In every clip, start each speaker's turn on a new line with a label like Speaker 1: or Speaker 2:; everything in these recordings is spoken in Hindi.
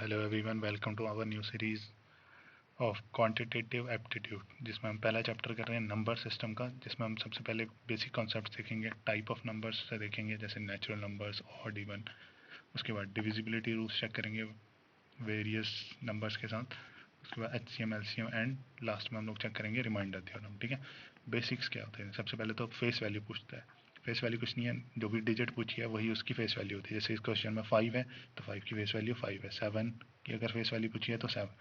Speaker 1: Hello everyone, welcome to our new series of quantitative aptitude, जिसमें हम पहला चैप्टर कर रहे हैं नंबर सिस्टम का, जिसमें हम सबसे पहले बेसिक कॉन्सेप्ट देखेंगे, टाइप ऑफ नंबर्स से देखेंगे जैसे नेचुरल नंबर्स, ऑड, इवन। उसके बाद डिविजिबिलिटी रूल्स चेक करेंगे वेरियस नंबर्स के साथ। उसके बाद एचसीएम, एलसीएम एंड लास्ट में हम लोग चेक करेंगे रिमाइंडर थ्योरम। ठीक है, बेसिक्स क्या होते हैं? सबसे पहले तो फेस वैल्यू पूछता है। फेस वैल्यू कुछ नहीं है, जो भी डिजिट पूछी है वही उसकी फेस वैल्यू होती है। जैसे इस क्वेश्चन में 5 है तो 5 की फेस वैल्यू 5 है। 7 की अगर फेस वैल्यू पूछी है तो 7,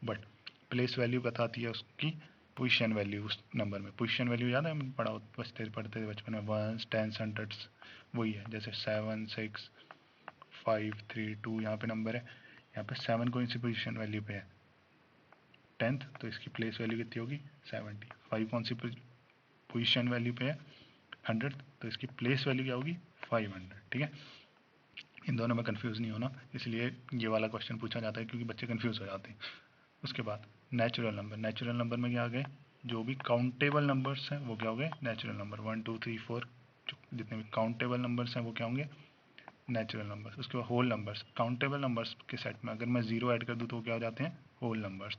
Speaker 1: बट प्लेस वैल्यू बताती है उसकी पोजीशन वैल्यू उस नंबर में। पोजीशन वैल्यू याद है, हम पढ़ते थे बचपन में, वंस, टेंस, हंड्रेड्स, वही है। जैसे 7, 6, 5, 3, 2 यहाँ पे नंबर है। यहाँ पे 7 कौन सी पोजीशन वैल्यू पे है? 10th, तो इसकी प्लेस वैल्यू कितनी होगी? 70। 5 कौन सी पोजीशन वैल्यू पे है? 100, तो इसकी प्लेस वैल्यू क्या होगी? 500। ठीक है, इन दोनों में कंफ्यूज नहीं होना, इसलिए ये वाला क्वेश्चन पूछा जाता है क्योंकि बच्चे कंफ्यूज हो जाते हैं। उसके बाद नेचुरल नंबर। नेचुरल नंबर में क्या आ गए? जो भी काउंटेबल नंबर्स हैं वो क्या हो गए? Natural number. 1, 2, 3, 4 जितने भी काउंटेबल नंबर्स हैं वो क्या होंगे? Natural numbers. उसके बाद होल नंबर्स। काउंटेबल नंबर्स के सेट में अगर मैं जीरो ऐड कर दूँ तो क्या हो जाते हैं? Whole numbers.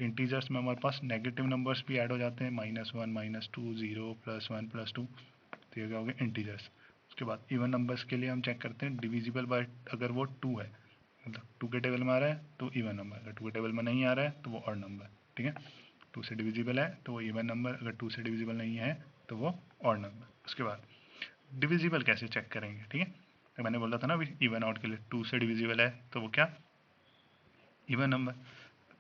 Speaker 1: इंटीजर्स में हमारे पास नेगेटिव नंबर्स भी ऐड हो जाते हैं, -1, -2, 0, +1, +2, तो ये क्या हो गया? इंटीजर्स। उसके बाद इवन नंबर्स के लिए हम चेक करते हैं डिविजिबल बाय, अगर वो 2 है, मतलब 2 के टेबल में आ रहा है तो इवन नंबर, अगर 2 के टेबल में नहीं आ रहा है तो वो ऑड नंबर। ठीक है, 2 से डिविजिबल है तो वो इवन नंबर, अगर 2 से डिविजिबल नहीं है तो वो ऑड नंबर। उसके बाद डिविजिबल कैसे चेक करेंगे? ठीक है, तो मैंने बोला था ना अभी, इवन ऑड के लिए 2 से डिविजिबल है तो वो क्या? Even number.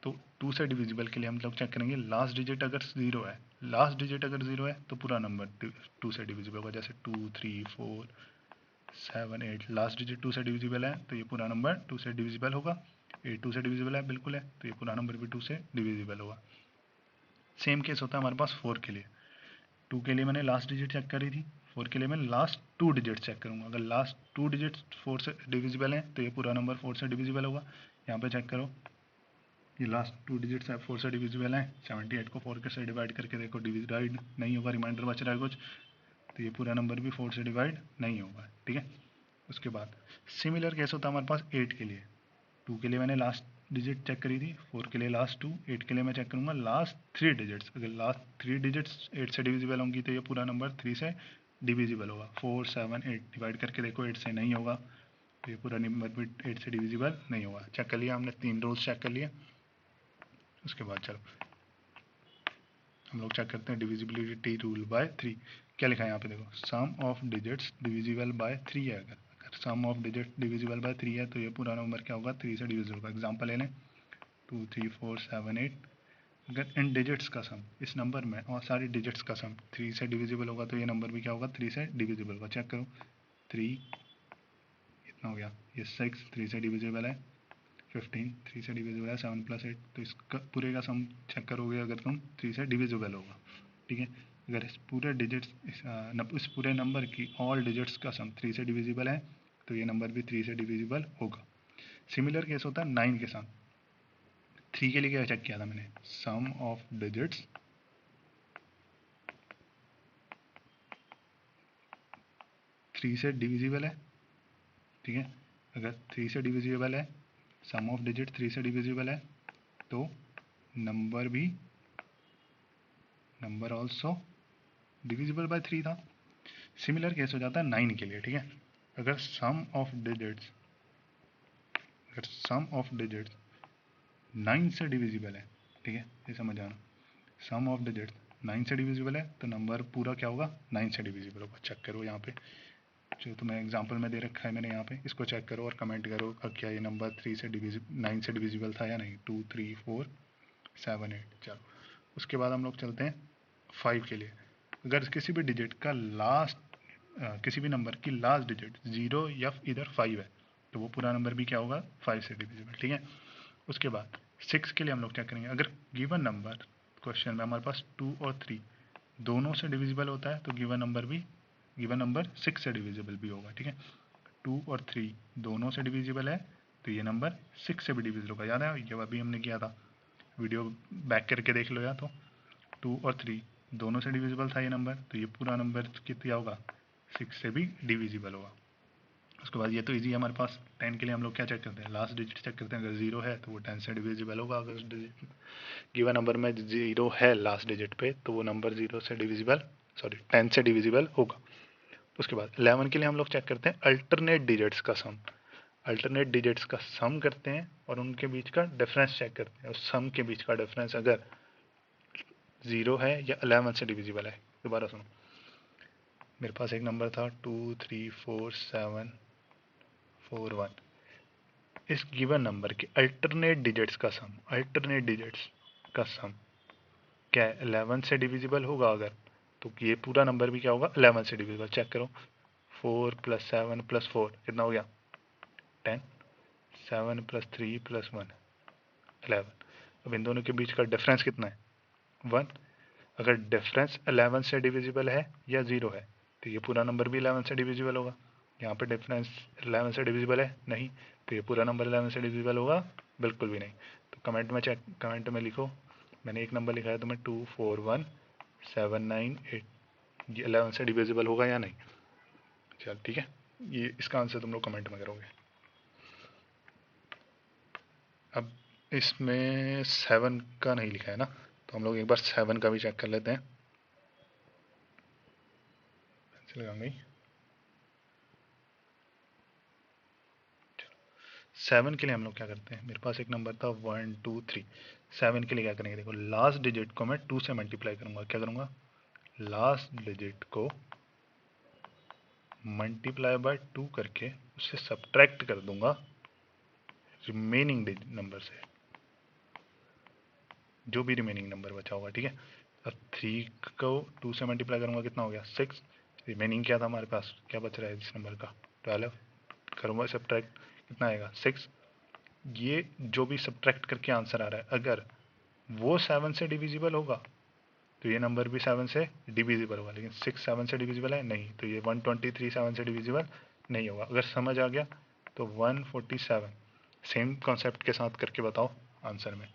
Speaker 1: तो 2 से डिविजिबल के लिए हम लोग चेक करेंगे लास्ट डिजिट अगर 0 है, लास्ट डिजिट अगर 0 है तो पूरा नंबर 2 से डिविजिबल होगा। जैसे 2, 3, 4, 7, 8, लास्ट डिजिट 2 से डिविजिबल है तो ये पूरा नंबर 2 से डिविजिबल होगा। 8 2 से डिविजिबल है, बिल्कुल है, तो ये पूरा नंबर भी 2 से डिविजिबल होगा। सेम केस होता है हमारे पास 4 के लिए। 2 के लिए मैंने लास्ट डिजिट चेक करी थी, 4 के लिए मैं लास्ट 2 डिजिट चेक करूँगा। अगर लास्ट 2 डिजिट 4 से डिविजिबल है तो ये पूरा नंबर 4 से डिविजिबल होगा। यहाँ पे चेक करो, ये लास्ट 2 डिजिट्स है 4 से डिविजिबल है। 78 को 4 के से डिवाइड करके देखो, डिवाइड नहीं होगा, रिमाइंडर बच रहा है कुछ, तो ये पूरा नंबर भी 4 से डिवाइड नहीं होगा। ठीक है, उसके बाद सिमिलर केस होता है हमारे पास 8 के लिए। 2 के लिए मैंने लास्ट डिजिट चेक करी थी, 4 के लिए लास्ट 2, 8 के लिए मैं चेक करूँगा लास्ट 3 डिजिट्स। अगर लास्ट 3 डिजिट्स 8 से डिविजिबल होंगी तो ये पूरा नंबर 3 से डिविजिबल होगा। 4, 7, 8 डिवाइड करके देखो, 8 से नहीं होगा, तो ये पूरा नंबर भी 8 से डिविजिबल नहीं होगा। चेक कर लिया हमने, 3 रूल्स चेक कर लिए। उसके बाद चलो हम लोग चेक करते हैं डिविजिबिलिटी रूल बाय 3। क्या लिखा है यहाँ पे? देखो, सम ऑफ डिजिट्स डिविजिबल बाय 3 है। अगर सम ऑफ डिजिट डिविजिबल बाय 3 है तो ये पूरा नंबर क्या होगा? 3 से डिविजिबल होगा। एग्जांपल ले लें, 2, 3, 4, 7, 8। अगर इन डिजिट्स का सम, इस नंबर में और सारी डिजिट्स का सम 3 से डिविजिबल होगा तो ये नंबर भी क्या होगा? 3 से डिविजिबल होगा। चेक करो, 3 इतना हो गया, ये 6 3 से डिविजिबल है, 15 3 से डिविजिबल है, 7 + 8, तो इसका पूरे का सम चेक करोगे अगर तुम 3 से डिविजिबल होगा। ठीक है, अगर इस पूरे डिजिट्स इस पूरे नंबर की ऑल डिजिट्स का सम 3 से डिविजिबल है तो ये नंबर भी 3 से डिविजिबल होगा। सिमिलर केस होता है 9 के साथ। 3 के लिए क्या चेक किया था मैंने? सम ऑफ डिजिट्स 3 से डिविजिबल है। ठीक है, अगर 3 से डिविजिबल है, सम ऑफ डिजिट 3 से डिविजिबल है तो नंबर ऑल्सो डिविजिबल बाय 3 था। सिमिलर केस हो जाता है 9 के लिए। ठीक है, अगर सम ऑफ डिजिट्स 9 से डिविजिबल है, ठीक है, ये समझ आना, सम ऑफ डिजिट्स 9 से डिविजिबल है तो नंबर पूरा क्या होगा? 9 से डिविजिबल होगा। चेक करो यहाँ पे, जो तुम्हें एग्जांपल में दे रखा है मैंने यहाँ पे, इसको चेक करो और कमेंट करो क्या ये नंबर 9 से डिविजिबल था या नहीं। 2, 3, 4, 7, 8। चलो उसके बाद हम लोग चलते हैं 5 के लिए। अगर किसी भी डिजिट का किसी भी नंबर की लास्ट डिजिट 0 या इधर 5 है तो वो पूरा नंबर भी क्या होगा? 5 से डिविजिबल। ठीक है, उसके बाद 6 के लिए हम लोग क्या करेंगे? अगर गिवन नंबर क्वेश्चन में हमारे पास 2 और 3 दोनों से डिविजिबल होता है तो गिवन नंबर 6 से डिविजिबल भी होगा। ठीक है, 2 और 3 दोनों से डिविजिबल है तो ये नंबर 6 से भी डिविजिबल होगा। याद है, ये अभी हमने किया था, वीडियो बैक करके देख लो या तो। 2 और 3 दोनों से डिविजिबल था ये नंबर, तो ये पूरा नंबर कितना होगा? 6 से भी डिविजिबल होगा। उसके बाद ये तो इजी है हमारे पास। 10 के लिए हम लोग क्या चेक करते हैं, लास्ट डिजिट चेक करते हैं। अगर 0 है तो वो 10 से डिविजिबल होगा। अगर गिवन नंबर में 0 है लास्ट डिजिट पे तो वो नंबर 10 से डिविजिबल होगा। उसके बाद 11 के लिए हम लोग चेक करते हैं अल्टरनेट डिजिट्स का सम। अल्टरनेट डिजिट्स का सम करते हैं और उनके बीच का डिफरेंस चेक करते हैं। उस सम के बीच का डिफरेंस अगर 0 है या 11 से डिविजिबल है। दोबारा सुनो, मेरे पास एक नंबर था 2347141। इस गिवन नंबर के अल्टरनेट डिजिट्स का सम, अल्टरनेट डिजिट्स का सम क्या है, 11 से डिविजिबल होगा अगर, तो ये पूरा नंबर भी क्या होगा, 11 से डिविजिबल। चेक करो, 4 + 7 + 4 कितना हो गया, 10। 7 + 3 + 1 11। अब इन दोनों के बीच का डिफरेंस कितना है, 1। अगर डिफरेंस 11 से डिविजिबल है या 0 है तो ये पूरा नंबर भी 11 से डिविजिबल होगा। यहाँ पे डिफरेंस 11 से डिविजिबल है नहीं, तो ये पूरा नंबर 11 से डिविजिबल होगा, बिल्कुल भी नहीं। तो कमेंट में लिखो, मैंने एक नंबर लिखा है तो मैं 241798, ये 11 से डिविजिबल होगा या नहीं। चल ठीक है, ये इसका आंसर तुम लोग कमेंट में करोगे। अब इसमें 7 का नहीं लिखा है ना, तो हम लोग एक बार 7 का भी चेक कर लेते हैं। पेंसिल कहाँ गई, 7 के लिए हम लोग क्या करते हैं, मेरे पास एक नंबर था 1 2 3। 7 के लिए क्या करेंगे, देखो लास्ट डिजिट को मैं 2 से मल्टीप्लाई करूंगा। क्या करूंगा, लास्ट डिजिट को मल्टीप्लाई बाय 2 करके उससे सब्ट्रैक्ट कर दूंगा रिमेनिंग नंबर से, जो भी रिमेनिंग नंबर बचा होगा। ठीक है, अब 3 को 2 से मल्टीप्लाई करूंगा, कितना हो गया, 6। रिमेनिंग क्या था हमारे पास, क्या बच रहा है इस नंबर का, 12। करूंगा सब्ट्रैक्ट, कितना आएगा, 6। ये जो भी सब्ट्रैक्ट करके आंसर आ रहा है, अगर वो 7 से डिविजिबल होगा तो ये नंबर भी 7 से डिविजिबल होगा। लेकिन 6 7 से डिविजिबल है नहीं, तो ये 123 7 से डिविजिबल नहीं होगा। अगर समझ आ गया तो 147 सेम कॉन्सेप्ट के साथ करके बताओ आंसर में,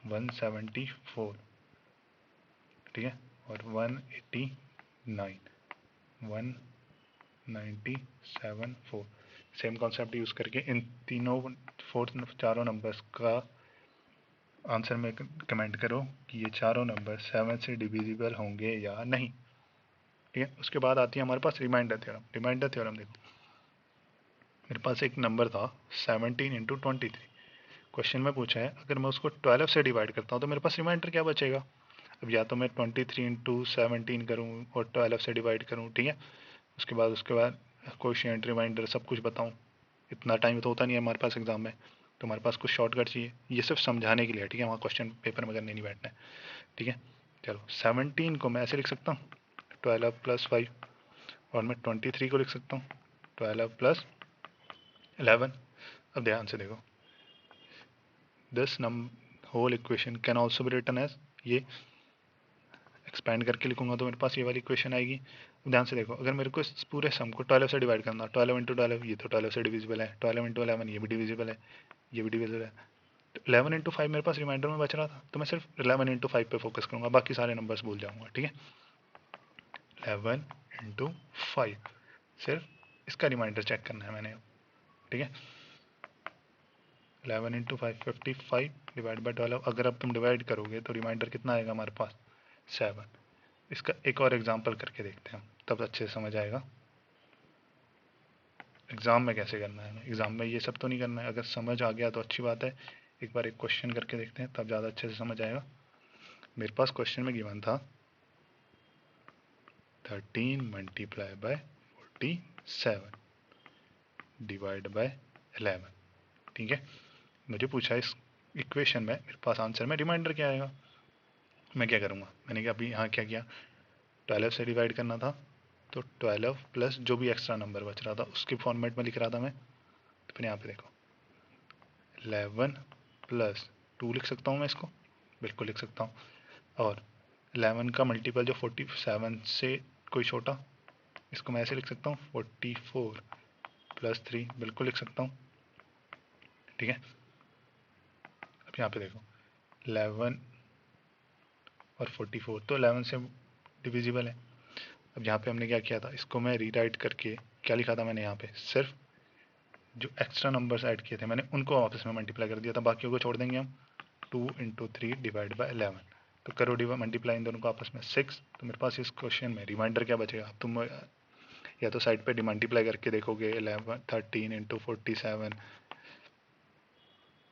Speaker 1: 174, ठीक है, और 189, 1974। सेम कॉन्सेप्ट यूज़ करके इन तीनों चारों नंबर्स का आंसर में कमेंट करो कि ये चारों नंबर 7 से डिविजिबल होंगे या नहीं। ठीक है, उसके बाद आती है हमारे पास रिमाइंडर थ्योरम। रिमाइंडर थ्योरम देखो, मेरे पास एक नंबर था 17 × 23। क्वेश्चन में पूछा है अगर मैं उसको 12 से डिवाइड करता हूँ तो मेरे पास रिमाइंडर क्या बचेगा। अब या तो मैं 23 × 17 करूँ और 12 से डिवाइड करूँ, ठीक है, उसके बाद क्वेश्चन रिमाइंडर सब कुछ बताऊँ। इतना टाइम तो होता नहीं है हमारे पास एग्जाम में, तो हमारे पास कुछ शॉर्टकट चाहिए। ये सिर्फ समझाने के लिए, ठीक है, वहाँ क्वेश्चन पेपर में करने नहीं बैठना है। ठीक है, चलो 17 को मैं ऐसे लिख सकता हूँ 12 + 5, और मैं 23 को लिख सकता हूँ 12 + 11। अब ध्यान से देखो, this whole equation can also be written as, ये एक्सपैंड करके लिखूंगा तो मेरे पास ये वाली इक्वेशन आएगी। ध्यान से देखो, अगर मेरे को इस पूरे सम को 12 से डिवाइड करना, 12 × 12, ये तो 12 से डिविजिबल है, 12 × 11 ये भी डिविजिबल है, ये भी डिविजिबल है। तो 11 × 5 मेरे पास रिमाइंडर में बच रहा था, तो मैं सिर्फ 11 × 5 पे फोकस करूंगा, बाकी सारे नंबर्स भूल जाऊंगा। ठीक है, 11 × 5, सिर्फ इसका रिमाइंडर चेक करना है मैंने। ठीक है, 11 × 5 55 डिवाइड बाई 12। अगर अब तुम डिवाइड करोगे तो रिमाइंडर कितना आएगा हमारे पास, 7। इसका एक और एग्जांपल करके देखते हैं, तब अच्छे से समझ आएगा एग्जाम में कैसे करना है। एग्जाम में ये सब तो नहीं करना है, अगर समझ आ गया तो अच्छी बात है। एक बार एक क्वेश्चन करके देखते हैं, तब ज़्यादा अच्छे से समझ आएगा। मेरे पास क्वेश्चन में गिवन था 13 मल्टीप्लाई बाय 47 डिवाइड बाय 11। ठीक है, मुझे पूछा इस इक्वेशन में मेरे पास आंसर में रिमाइंडर क्या आएगा। मैं क्या करूँगा, मैंने क्या अभी यहाँ क्या किया, 12 से डिवाइड करना था तो 12 प्लस जो भी एक्स्ट्रा नंबर बच रहा था उसके फॉर्मेट में लिख रहा था मैं। तो फिर यहाँ पे देखो 11 + 2 लिख सकता हूँ मैं इसको, बिल्कुल लिख सकता हूँ। और 11 का मल्टीपल जो 47 से कोई छोटा, इसको मैं ऐसे लिख सकता हूँ 44 + 3, बिल्कुल लिख सकता हूँ। ठीक है, अब यहाँ पे देखो 11 और 44 तो 11 से डिविजिबल है। अब यहाँ पे हमने क्या किया था, इसको मैं रीराइट करके क्या लिखा था मैंने यहाँ पे, सिर्फ जो एक्स्ट्रा नंबर्स ऐड किए थे मैंने उनको आपस में मल्टीप्लाई कर दिया था, बाकियों को छोड़ देंगे हम। 2 × 3 डिवाइड बाई 11, तो करो मल्टीप्लाई इन दोनों को आपस में 6। तो मेरे पास इस क्वेश्चन में रिमाइंडर क्या बचेगा, तुम या तो साइड पे मल्टीप्लाई करके देखोगे 11 13 × 47,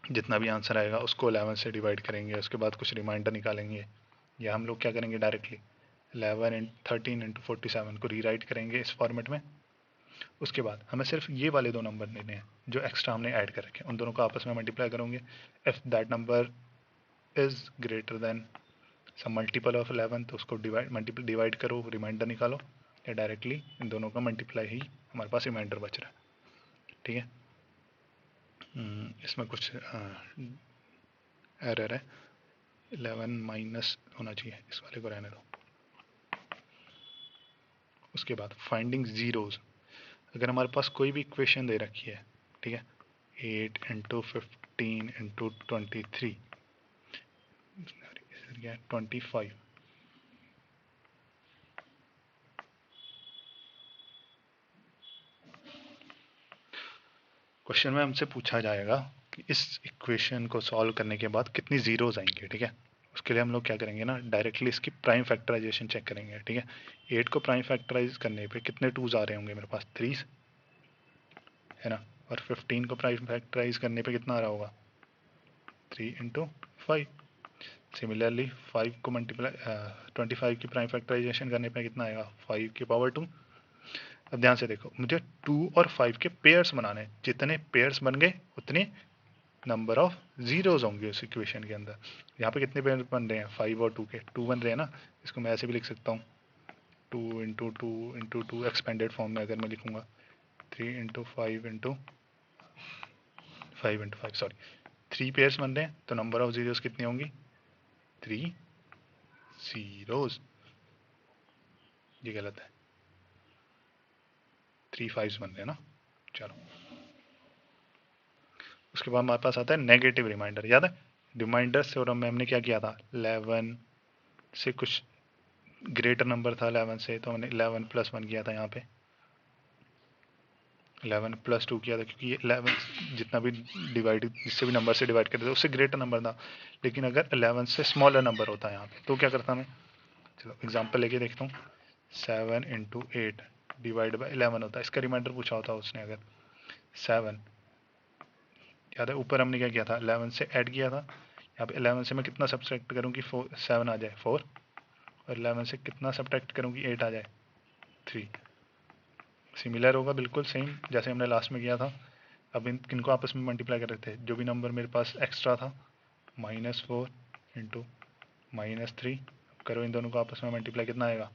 Speaker 1: जितना भी आंसर आएगा उसको 11 से डिवाइड करेंगे, उसके बाद कुछ रिमाइंडर निकालेंगे, या हम लोग क्या करेंगे डायरेक्टली 13 × 47 को रीराइट करेंगे इस फॉर्मेट में। उसके बाद हमें सिर्फ ये वाले दो नंबर लेने हैं जो एक्स्ट्रा हमने ऐड कर रखे हैं, उन दोनों को आपस में मल्टीप्लाई करोगे। If that number is greater than some multiple of 11, तो उसको डिवाइड करो, रिमाइंडर निकालो, या डायरेक्टली इन दोनों का मल्टीप्लाई ही हमारे पास रिमाइंडर बच रहा है। ठीक है, इसमें कुछ एरर है, 11 माइनस होना चाहिए, इस वाले को रहने दो। उसके बाद फाइंडिंग जीरोज, अगर हमारे पास कोई भी इक्वेशन दे रखी है, ठीक है, 8 × 15 × 23 25, क्वेश्चन में हमसे पूछा जाएगा कि इस इक्वेशन को सॉल्व करने के बाद कितनी जीरोज आएंगे। ठीक है, उसके लिए हम लोग क्या करेंगे ना, डायरेक्टली इसकी प्राइम फैक्टराइजेशन चेक करेंगे। ठीक है, 8 को प्राइम फैक्टराइज करने पे कितने 2s आ रहे होंगे मेरे पास, 3 है ना, और 15 को प्राइम फैक्टराइज करने पे कितना आ रहा होगा, 3 × 5। सिमिलरली 5 को मल्टीप्लाई 25 की प्राइम फैक्टराइजेशन करने पे कितना आएगा, 5 की पावर 2। अब ध्यान से देखो, मुझे 2 और 5 के पेयर्स बनाने हैं, जितने पेयर्स बन गए उतने नंबर ऑफ जीरोज होंगे उस इक्वेशन के अंदर। यहाँ पे कितने पेयर्स बन रहे हैं, 5 और 2 के, 2 बन रहे हैं ना, इसको मैं ऐसे भी लिख सकता हूँ 2 × 2 × 2 एक्सपेंडेड फॉर्म में अगर मैं लिखूंगा 3 × 5 × 5 सॉरी 3 पेयर्स बन रहे हैं, तो नंबर ऑफ जीरोज कितनी होंगी, 3 जीरोज। ये गलत है, 3 5s बन रहे हैं ना। चलो, उसके बाद हमारे पास आता है नेगेटिव रिमाइंडर। याद है रिमाइंडर थ्योरम में हमने क्या किया था, 11 से कुछ ग्रेटर नंबर था 11 से, तो हमने 11 + 1 किया था, यहाँ पे 11 + 2 किया था, क्योंकि ये 11 जितना भी डिवाइड, जिससे भी नंबर से डिवाइड करते थे उससे ग्रेटर नंबर था। लेकिन अगर 11 से स्मॉलर नंबर होता है यहाँ पे, तो क्या करता मैं, चलो एग्जाम्पल लेके देखता हूँ, 7 × 8 डिवाइड बाई 11 होता है, इसका रिमाइंडर पूछा होता उसने अगर 7, याद है ऊपर हमने क्या किया था, 11 से ऐड किया था, यहाँ पे 11 से मैं कितना सब्सट्रैक्ट करूँ कि 7 आ जाए 4, और 11 से कितना सब्ट्रैक्ट करूँ कि 8 आ जाए 3। सिमिलर होगा बिल्कुल सेम जैसे हमने लास्ट में किया था। अब इन किनको आपस में मल्टीप्लाई कर रहे थे, जो भी नंबर मेरे पास एक्स्ट्रा था, -4 × -3, करो इन दोनों को आपस में मल्टीप्लाई, कितना आएगा,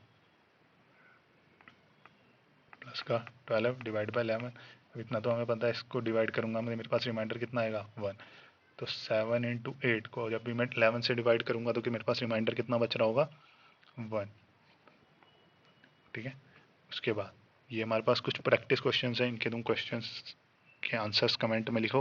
Speaker 1: प्लस का 12 डिवाइड बाई 11। अब इतना तो हमें पता है, इसको डिवाइड करूंगा मेरे पास रिमाइंडर कितना आएगा, 1। तो 7 × 8 को जब भी मैं 11 से डिवाइड करूंगा तो कि मेरे पास रिमाइंडर कितना बच रहा होगा, 1। ठीक है, उसके बाद ये हमारे पास कुछ प्रैक्टिस क्वेश्चंस हैं, इनके तुम क्वेश्चंस के आंसर्स कमेंट में लिखो।